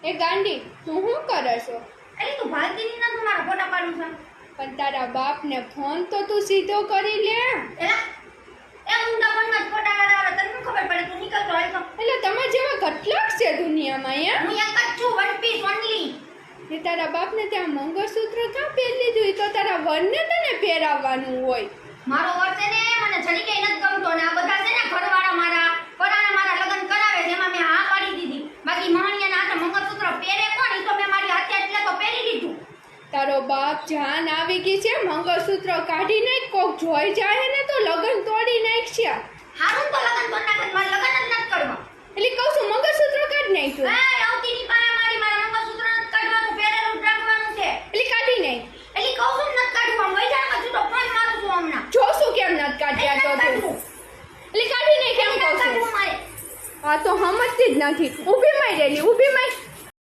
એ ગાંડી તું શું કરે છો? અરે તું ભાગતી નહીં ના, તું મારા ફોટા પાડું છે. પણ તારા બાપને ફોન તો તું સીધો કરી લે. એલા એ ઊંડા ફોનમાં ફોટા આવે, તને શું ખબર પડે? તું નીકળ તો હાલ તો. એટલે તમારા જેવા કેટલાક છે દુનિયામાં યાર. હું એક જ છું, વન પીસ ઓનલી. એ તારા બાપને ત્યાં મંગળસૂત્ર કાં પહેરી લીધું? એ તો તારા વરને તને પહેરાવવાનું હોય. મારો વર છે ને મને જરી કઈ નથી ગમતો, ને આ બધા છે ને ઘરવાળા મારા પરાણા મારા લગ્ન કરાવે છે, એમાં મેં હા પાડી દીધી. બાકી મહાણિયાના હાથે મંગળસૂત્ર પહેરે કોણ? ઈ તો મેં મારી હાથે એટલે તો પહેરી લીધું. તારો બાપ જાન આવી ગઈ છે, મંગળસૂત્ર કાઢી નાખ. કોક જોઈ જાય ને તો લગ્ન તોડી નાખશે. હારું તો લગ્ન તો નાખત, મારે લગ્ન જ નથી કરવા. એટલે કહું છું મંગળસૂત્ર કાઢી નાખ્યું. એ આવતીની પાસે મારા મંગળસૂત્ર નથી કાઢવાનું, પહેરેલું જ રાખવાનું છે. એટલે કાઢી નાખ. એટલે કહું છું નથી કાઢવું. આમ વૈજામાં છું તો ફોન મારું છું હમણાં. જોશું કેમ નથી કાઢ્યા તો તું. એટલે કાઢી નાખ કેમ કહું છું. કાઢવું મારે. આ તો સમજતી જ નથી. ઊભી મારી રહેલી, ઊભી